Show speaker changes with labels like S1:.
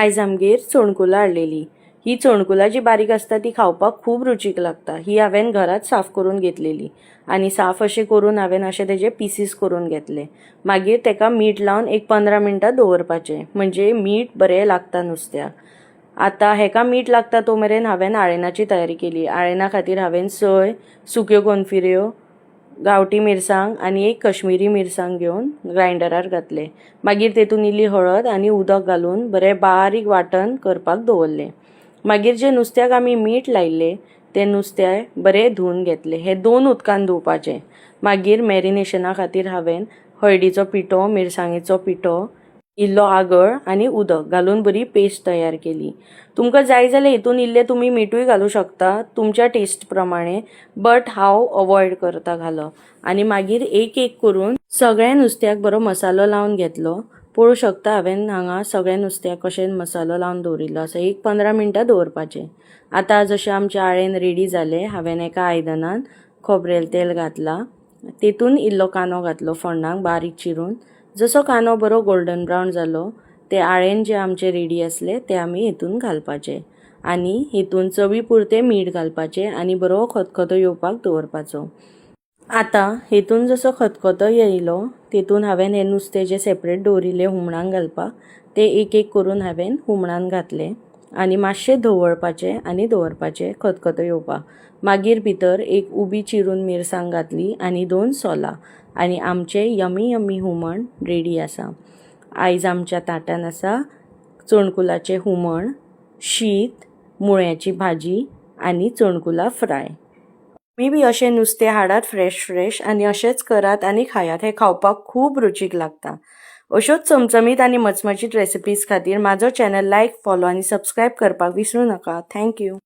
S1: आयज आमगेर चणकुलां हाडलेली। ही चणकुलां जी बारीक आसता ती खावपाक खूब रुचीक लागता। ही हांवें घरात साफ करून घेतलेली आनी साफ अशें करून हांवें अशें तेजे पीसीस करून घेतले। मागीर तेका मीठ लावन एक 15 मिनटां दवरपाचें, म्हणजे मीठ बरें लागता नुस्त्याक। आता हेका मीठ लागता तो मेरेन हांवें आळेणाची तयारी केली। आळेणा खातीर हांवें सोय, सुक्यो कोनफिऱ्यो, गांवठी मिरसांग आनी एक कश्मीरी मिरसांग घेवन ग्रायंडरार घातले। मागीर तेतून इल्ली हळद आनी उदक घालून बरें बारीक वाटण करपाक दवरलें। मागीर जे नुस्त्याक आमी मीठ लायिल्लें तें नुस्तें बरें धुवन घेतलें। हे 2 उदकान धुवपाचें। मागीर मॅरिनेशना खातीर हांवें हळदीचो पिठो, मिरसांगेचो पिठो, इल्लो आगळ आनी उदक घालून बरी पेस्ट तयार केली। तुमकां जाय जाल्यार हितून इल्लें तुमी मीठूय घालूं शकता तुमच्या टेस्ट प्रमाणे, बट हांव अवॉयड करता घालप। आनी मागीर एक एक करून सगळ्या नुस्त्याक बरो मसालो लावन घेतलो। पळोवं शकता हांवें हांगा सगळ्या नुस्त्याक कशें मसालो लावन दवरिल्लो आसा। एक 15 मिनटां दवरपाचें। आतां जशें आमचें आळेण रेडी जालें, हांवें एका आयदनान खोबरेल तेल घातलां। तेतून इल्लो कांदो घातलो फोण्णाक बारीक चिरून। जसो कांदो बरो गोल्डन ब्रावन जालो, ते आळेण जे आमचे रेडी आसले ते आमी हितून घालपाचे आनी हितून चवी पुरतें मीठ घालपाचें आनी बरो खतखतो येवपाक दवरपाचो। आतां हितून जसो खतखतो येयलो तेतून हांवें हे नुस्तें जे सेपरेट दवरिल्लें हुमणान घालपाक ते एक एक करून हांवें हुमणान घातले आनी मातशें धवळपाचें आनी दवरपाचें खतखतो येवपाक। मागीर भितर एक उबी चिरून मिरसांग घातली आनी 2 सोलां आनी आमचें यमी यमी हुमण रेडी आसा। आयज आमच्या ताटान आसा चणकुलाचें हुमण, शीत, मुळ्याची भाजी आनी चणकुला फ्राय। तुमी बी अशें नुस्तें हाडात फ्रेश आनी अशेंच करात आनी खायात। हे खावपाक खूब रुचीक लागता। अश्योच चमचमीत आनी मचमचीत रेसिपीज खातीर म्हाजो चॅनल लायक, फॉलो आनी सबस्क्रायब करपाक विसरूं नाका। थँक्यू।